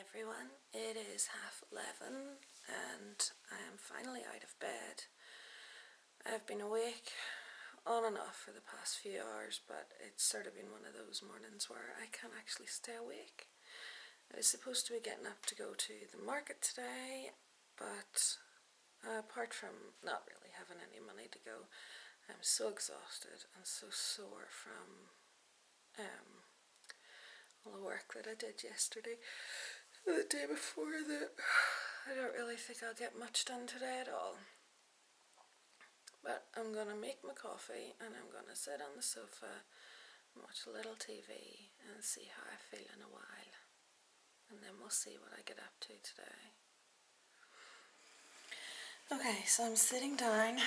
everyone, it is 11:30 and I am finally out of bed. I've been awake on and off for the past few hours, but it's sort of been one of those mornings where I can't actually stay awake. I was supposed to be getting up to go to the market today, but apart from not really having any money to go, I'm so exhausted and so sore from all the work that I did yesterday, the day before, that I don't really think I'll get much done today at all. But I'm going to make my coffee and I'm going to sit on the sofa and watch a little TV and see how I feel in a while. And then we'll see what I get up to today. Okay, so I'm sitting down,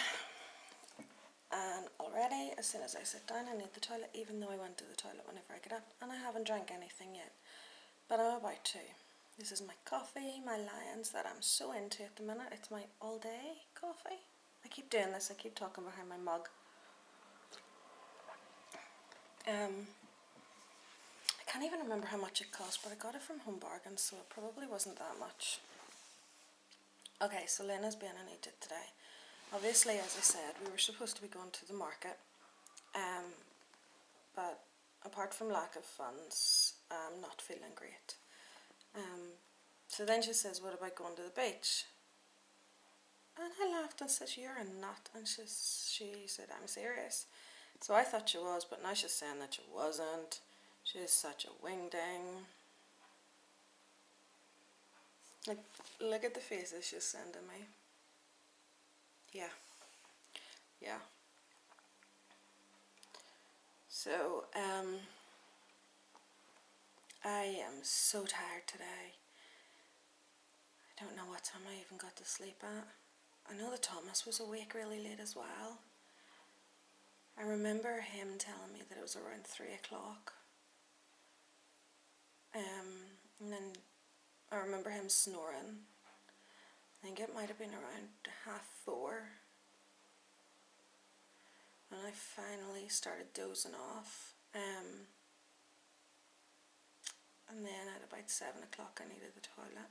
and already as soon as I sit down I need the toilet, even though I went to the toilet whenever I get up, and I haven't drank anything yet, but I'm about to. This is my coffee, my Lions, that I'm so into at the minute. It's my all day coffee. I keep doing this, I keep talking behind my mug. I can't even remember how much it cost, but I got it from Home Bargains, so it probably wasn't that much. Okay, so Lynn has been in Egypt today. Obviously, as I said, we were supposed to be going to the market, but apart from lack of funds, I'm not feeling great. So then she says, what about going to the beach? And I laughed and said, you're a nut. And she said, I'm serious. So I thought she was, but now she's saying that she wasn't. She's such a wingding. Like, look at the faces she's sending me. Yeah. So, I am so tired today. I don't know what time I even got to sleep at. I know that Thomas was awake really late as well. I remember him telling me that it was around 3 o'clock. And then I remember him snoring. I think it might have been around 4:30. And I finally started dozing off. And then at about 7 o'clock I needed the toilet.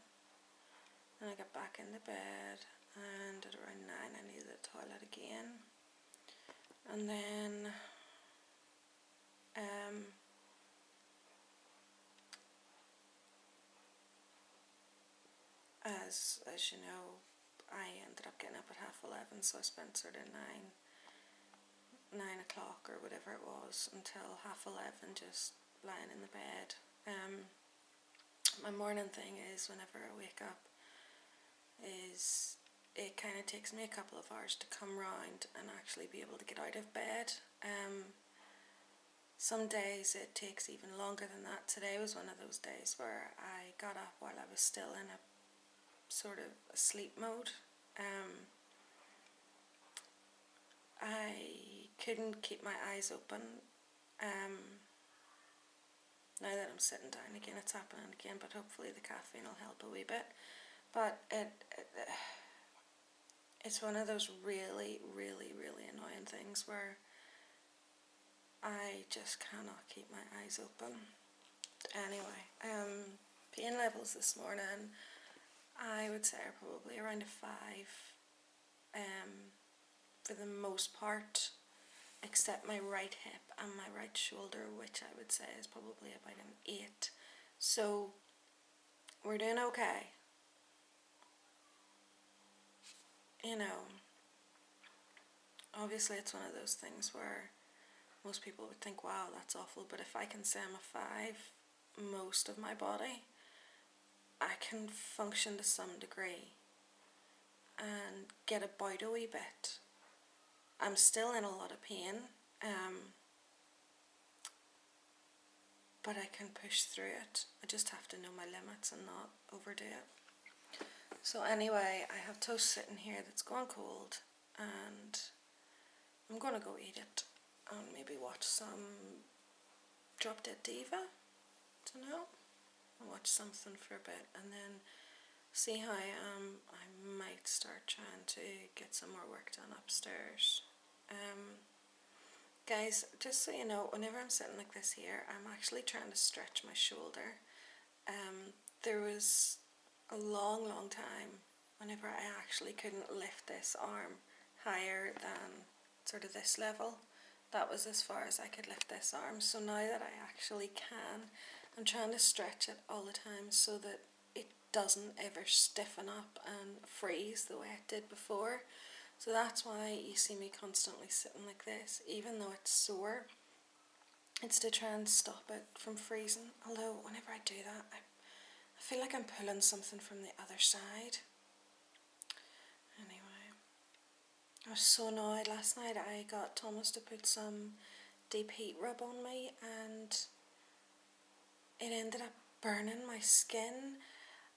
And I got back into bed, and at around 9 I needed the toilet again. And then as you know, I ended up getting up at 11:30, so I spent sort of 9 o'clock or whatever it was until 11:30 just lying in the bed. My morning thing is, whenever I wake up, is it kind of takes me a couple of hours to come round and actually be able to get out of bed. Some days it takes even longer than that. Today was one of those days where I got up while I was still in a sort of a sleep mode. I couldn't keep my eyes open. Now that I'm sitting down again, it's happening again, but hopefully the caffeine will help a wee bit. But it's one of those really, really, really annoying things where I just cannot keep my eyes open. Anyway, pain levels this morning, I would say, are probably around a 5. For the most part, except my right hip and my right shoulder, which I would say is probably about an 8. So we're doing okay. You know, obviously it's one of those things where most people would think, wow, that's awful, but if I can say I'm a 5 most of my body, I can function to some degree and get about a wee bit. I'm still in a lot of pain, but I can push through it. I just have to know my limits and not overdo it. So anyway, I have toast sitting here that's gone cold, and I'm going to go eat it and maybe watch some Drop Dead Diva, I'll watch something for a bit and then see how I am. I might start trying to get some more work done upstairs. Guys, just so you know, whenever I'm sitting like this here, I'm actually trying to stretch my shoulder. there was a long, long time whenever I actually couldn't lift this arm higher than sort of this level. That was as far as I could lift this arm. So now that I actually can, I'm trying to stretch it all the time so that it doesn't ever stiffen up and freeze the way it did before. So that's why you see me constantly sitting like this, even though it's sore. It's to try and stop it from freezing. Although whenever I do that, I feel like I'm pulling something from the other side. Anyway, I was so annoyed last night. I got Thomas to put some deep heat rub on me and it ended up burning my skin.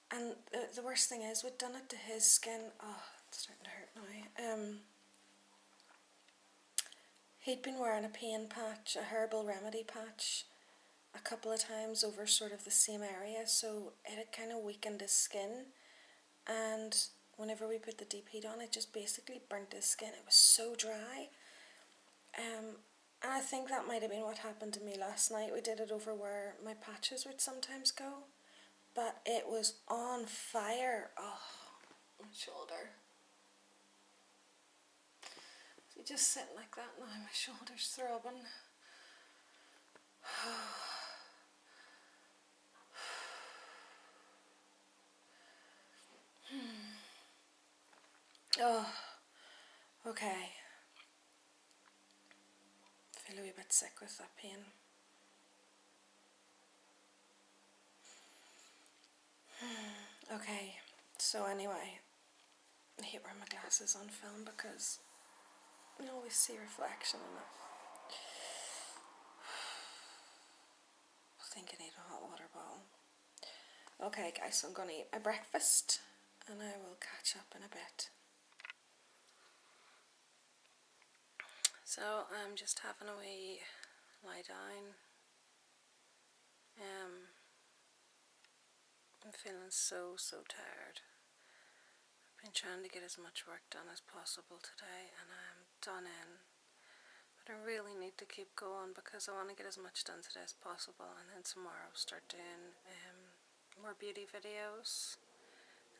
And the worst thing is, we'd done it to his skin. Oh, it's starting to hurt now. He'd been wearing a pain patch, a herbal remedy patch, a couple of times over sort of the same area, so it had kind of weakened his skin. And whenever we put the deep heat on, it just basically burnt his skin. It was so dry. And I think that might have been what happened to me last night. We did it over where my patches would sometimes go, but it was on fire. Oh, my shoulder. So you just sit like that now, my shoulder's throbbing. Oh, okay. Feel a wee bit sick with that pain. Okay, so anyway, I hate wearing my glasses on film because you always see reflection in it. I think I need a hot water bottle. Okay guys, so I'm going to eat my breakfast and I will catch up in a bit. So I'm just having a wee lie down. I'm feeling so tired. I've been trying to get as much work done as possible today and I'm done in. But I really need to keep going because I want to get as much done today as possible, and then tomorrow I'll start doing more beauty videos.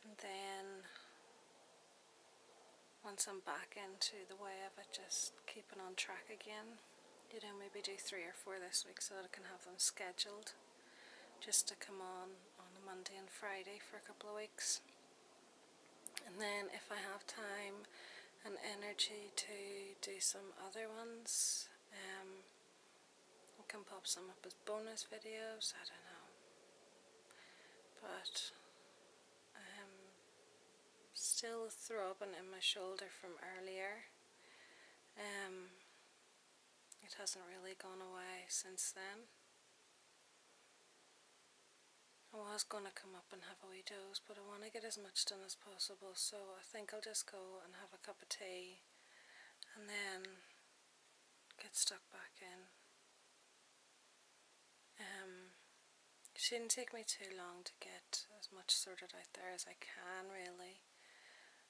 And then once I'm back into the way of it, just keeping on track again. You know, maybe do 3 or 4 this week so that I can have them scheduled just to come on a Monday and Friday for a couple of weeks. And then if I have time and energy to do some other ones, I can pop some up as bonus videos, I don't know. But still throbbing in my shoulder from earlier. It hasn't really gone away since then. I was going to come up and have a wee doze, but I want to get as much done as possible, so I think I'll just go and have a cup of tea and then get stuck back in. It shouldn't take me too long to get as much sorted out there as I can, really.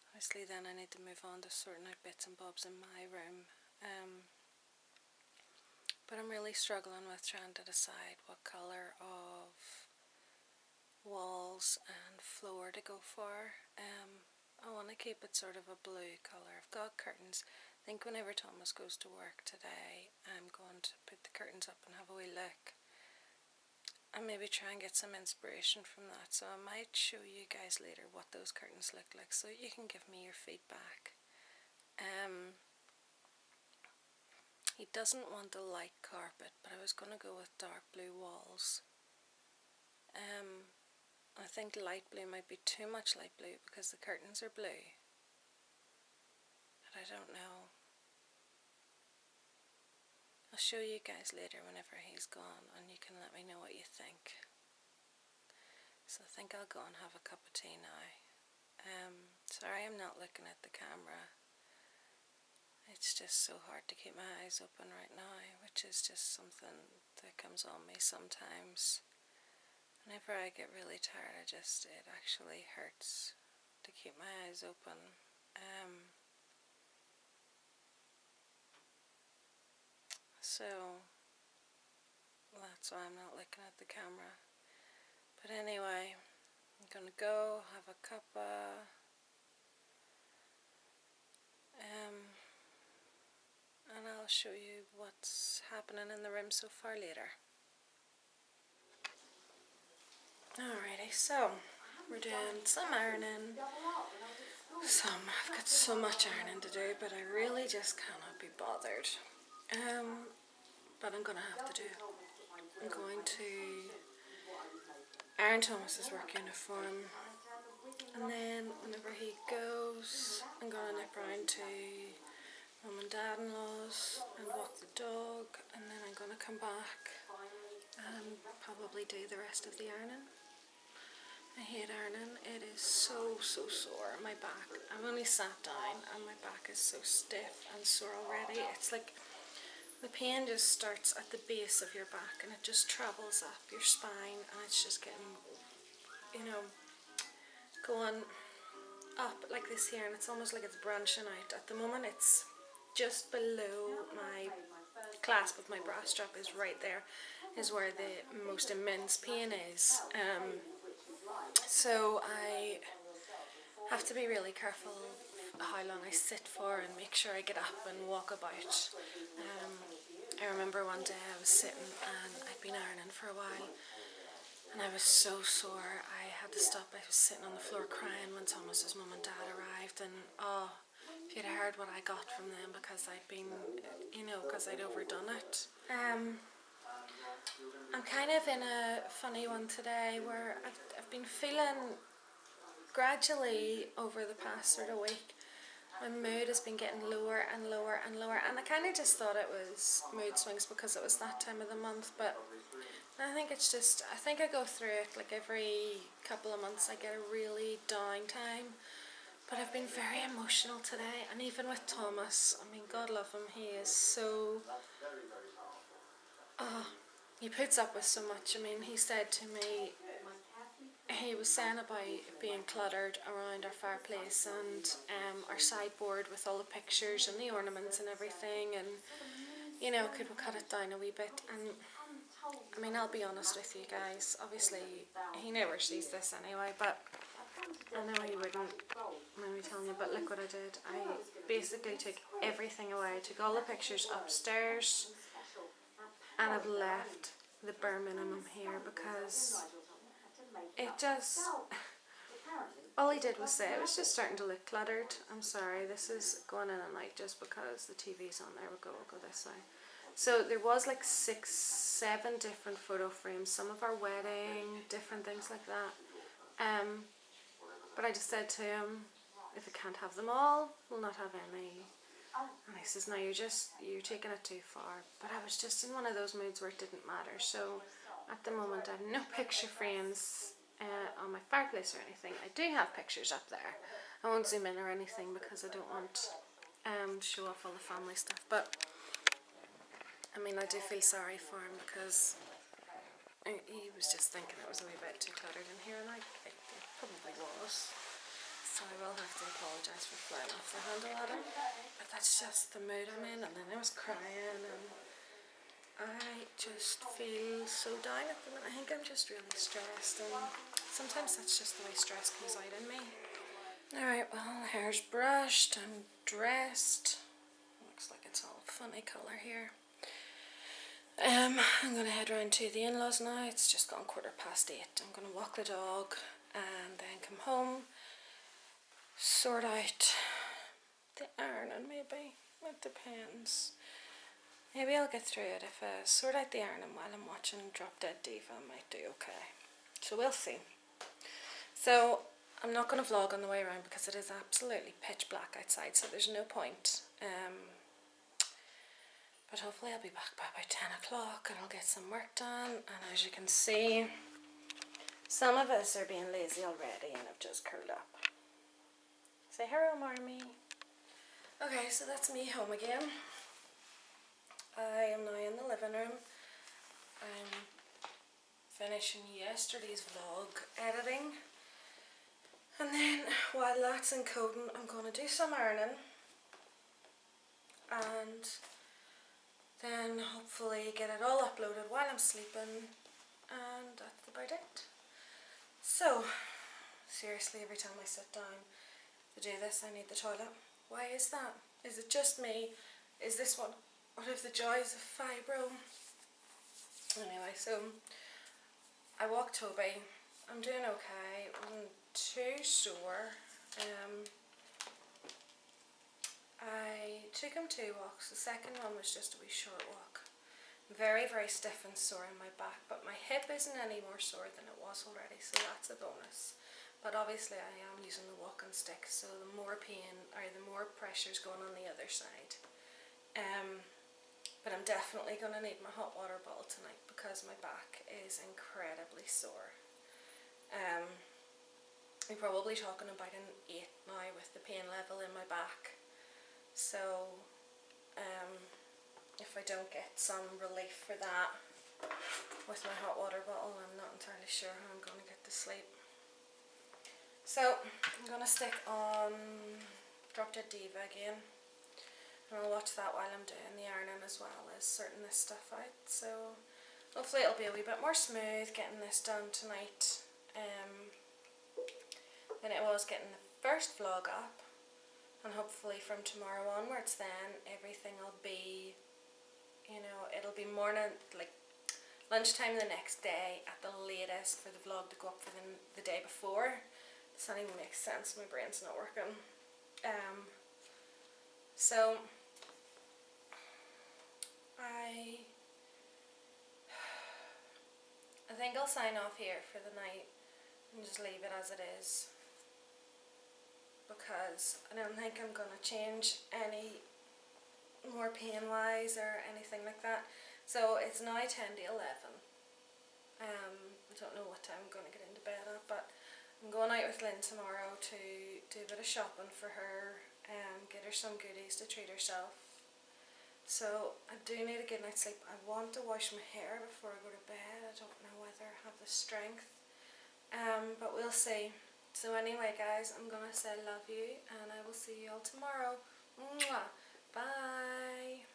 Obviously then I need to move on to sorting out bits and bobs in my room. But I'm really struggling with trying to decide what colour of walls and floor to go for. I want to keep it sort of a blue colour. I've got curtains. I think whenever Thomas goes to work today, I'm going to put the curtains up and have a wee look. And maybe try and get some inspiration from that. So I might show you guys later what those curtains look like so you can give me your feedback. He doesn't want a light carpet, but I was going to go with dark blue walls. I think light blue might be too much light blue because the curtains are blue. But I don't know. I'll show you guys later whenever he's gone and you can let me know what you think. So I think I'll go and have a cup of tea now. Sorry I'm not looking at the camera. It's just so hard to keep my eyes open right now, which is just something that comes on me sometimes. Whenever I get really tired, it actually hurts to keep my eyes open. So that's why I'm not looking at the camera. But anyway, gonna go have a cuppa. And I'll show you what's happening in the room so far later. Alrighty, so we're doing some ironing. I've got so much ironing to do, but I really just cannot be bothered. But I'm gonna have to do it. I'm going to iron Thomas's work uniform, and then whenever he goes, I'm gonna nip round to Mum and Dad-in-law's and walk the dog, and then I'm gonna come back and probably do the rest of the ironing. I hate ironing. It is so sore. My back, I've only sat down and my back is so stiff and sore already. It's like the pain just starts at the base of your back and it just travels up your spine, and it's just getting, you know, going up like this here, and it's almost like it's branching out. At the moment it's just below my clasp of my bra strap, is right there, is where the most immense pain is. So I have to be really careful how long I sit for and make sure I get up and walk about. I remember one day I was sitting and I'd been ironing for a while and I was so sore I had to stop. I was sitting on the floor crying when Thomas's mum and dad arrived, and if you'd heard what I got from them, because I'd been, you know, because I'd overdone it. I'm kind of in a funny one today where I've been feeling gradually over the past sort of week, my mood has been getting lower and lower and lower, and I kind of just thought it was mood swings because it was that time of the month, but I think it's just, I think I go through it like every couple of months. I get a really down time, but I've been very emotional today, and even with Thomas, I mean, God love him, he is so, he puts up with so much. I mean, he said to me, he was saying about being cluttered around our fireplace and our sideboard with all the pictures and the ornaments and everything, and, you know, could we cut it down a wee bit? And I mean, I'll be honest with you guys, obviously he never sees this anyway, but I know he wouldn't mind me telling you, but look what I did. I basically took everything away. I took all the pictures upstairs and I've left the bare minimum here because it just, all he did was say it was just starting to look cluttered. I'm sorry, this is going in and out just because the TV's on. There we go, we'll go this way. So there was like 6, 7 different photo frames, some of our wedding, different things like that. But I just said to him, if I can't have them all, we'll not have any. And he says, no, you're taking it too far. But I was just in one of those moods where it didn't matter. So at the moment I have no picture frames on my fireplace or anything. I do have pictures up there. I won't zoom in or anything because I don't want to show off all the family stuff. But I mean, I do feel sorry for him because he was just thinking it was a wee bit too cluttered in here, and it probably was. So I will have to apologise for flying off the handle at him. But that's just the mood I'm in, and then I was crying, and I just feel so down at the minute. I think I'm just really stressed, and sometimes that's just the way stress comes out in me. Alright, well, hair's brushed, I'm dressed. Looks like it's all funny colour here. I'm going to head round to the in-laws now. It's just gone 8:15. I'm going to walk the dog and then come home, sort out the ironing maybe. It depends. Maybe I'll get through it. If I sort out the ironing while I'm watching Drop Dead Diva, I might do okay. So we'll see. So I'm not going to vlog on the way around because it is absolutely pitch black outside, so there's no point. But hopefully I'll be back by about 10 o'clock and I'll get some work done. And as you can see, some of us are being lazy already and have just curled up. Say hello, Marmee. Okay, so that's me home again. I am now in the living room. I'm finishing yesterday's vlog editing. And then while that's encoding, I'm going to do some ironing. And then hopefully get it all uploaded while I'm sleeping, and that's about it. So seriously, every time I sit down to do this, I need the toilet. Why is that? Is it just me? Is this one of the joys of fibro? Anyway, so I walked Toby. I'm doing okay. Wasn't too sore. I took him 2 walks. The second one was just a wee short walk. Very, very stiff and sore in my back, but my hip isn't any more sore than it was already, so that's a bonus. But obviously I am using the walking stick, so the more pain, or the more pressure's going on the other side. But I'm definitely going to need my hot water bottle tonight because my back is incredibly sore. I'm probably talking about an 8 now with the pain level in my back. So if I don't get some relief for that with my hot water bottle, I'm not entirely sure how I'm going to get to sleep. So I'm going to stick on Drop Dead Diva again, and I'll watch that while I'm doing the ironing as well as sorting this stuff out. So hopefully it'll be a wee bit more smooth getting this done tonight than it was getting the first vlog up, and hopefully from tomorrow onwards then everything will be, you know, it'll be morning, like lunchtime the next day at the latest for the vlog to go up for the day before. This doesn't even make sense, my brain's not working. So I think I'll sign off here for the night and just leave it as it is, because I don't think I'm going to change any more pain wise or anything like that. So it's now 10 to 11. I don't know what time I'm going to get into bed at, but I'm going out with Lynn tomorrow to do a bit of shopping for her and get her some goodies to treat herself. So I do need a good night's sleep. I want to wash my hair before I go to bed. I don't know whether I have the strength, but we'll see. So anyway guys, I'm going to say love you, and I will see you all tomorrow. Mwah. Bye.